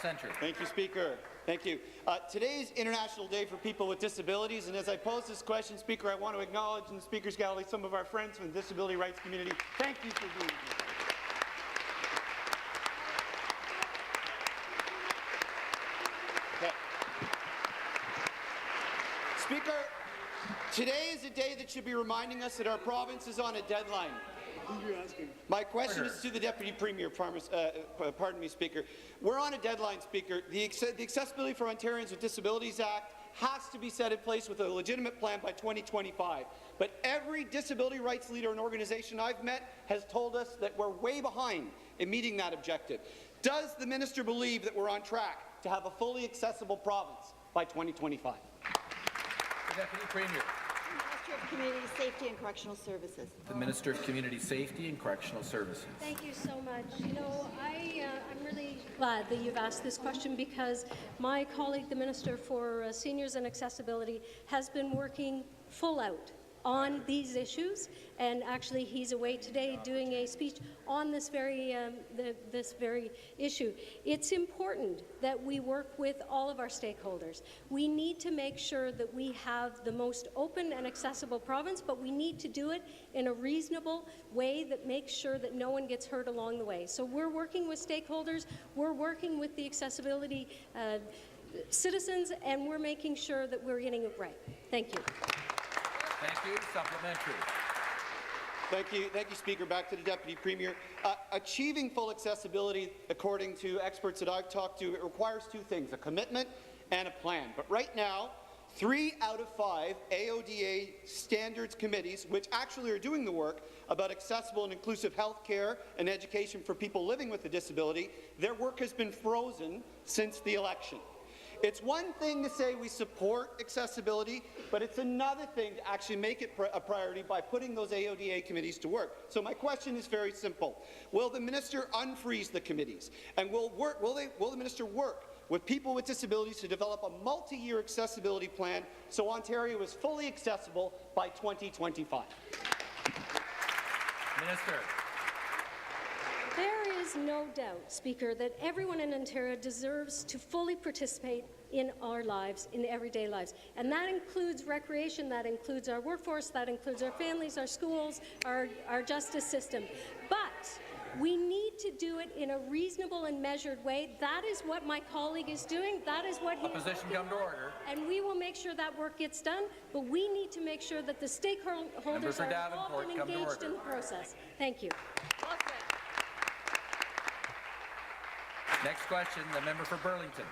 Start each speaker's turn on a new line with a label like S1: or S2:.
S1: Centre.
S2: Thank you, Speaker. Thank you. Today is International Day for People with Disabilities, and as I pose this question, Speaker, I want to acknowledge in the Speaker's Gallery some of our friends from the disability rights community. Thank you for being here. Okay. Speaker, today is a day that should be reminding us that our province is on a deadline. My question is to the Deputy Premier. Pardon me, Speaker. We're on a deadline, Speaker. The Accessibility for Ontarians with Disabilities Act has to be set in place with a legitimate plan by 2025. But every disability rights leader and organization I've met has told us that we're way behind in meeting that objective. Does the minister believe that we're on track to have a fully accessible province by 2025?
S1: The Deputy Premier.
S3: Minister of Community Safety and Correctional Services.
S1: The Minister of Community Safety and Correctional Services.
S4: Thank you so much. You know, I'm really glad that you've asked this question because my colleague, the Minister for Seniors and Accessibility, has been working full out on these issues, and actually he's away today doing a speech on this very issue. It's important that we work with all of our stakeholders. We need to make sure that we have the most open and accessible province, but we need to do it in a reasonable way that makes sure that no one gets hurt along the way. So we're working with stakeholders, we're working with the accessibility citizens, and we're making sure that we're getting it right. Thank you.
S1: Thank you. Supplementary.
S2: Thank you, Speaker. Back to the Deputy Premier. Achieving full accessibility, according to experts that I've talked to, it requires two things, a commitment and a plan. But right now, 3 out of 5 AODA standards committees, which actually are doing the work about accessible and inclusive health care and education for people living with a disability, their work has been frozen since the election. It's one thing to say we support accessibility, but it's another thing to actually make it a priority by putting those AODA committees to work. So my question is very simple. Will the minister unfreeze the committees? And will the minister work with people with disabilities to develop a multi-year accessibility plan so Ontario is fully accessible by 2025?
S1: Minister.
S4: There is no doubt, Speaker, that everyone in Ontario deserves to fully participate in our lives, in everyday lives. And that includes recreation, that includes our workforce, that includes our families, our schools, our justice system. But we need to do it in a reasonable and measured way. That is what my colleague is doing. That is what he is
S1: Opposition come to order.
S4: And we will make sure that work gets done, but we need to make sure that the stakeholders are involved and engaged in the process. Thank you.
S1: Next question, the member for Burlington.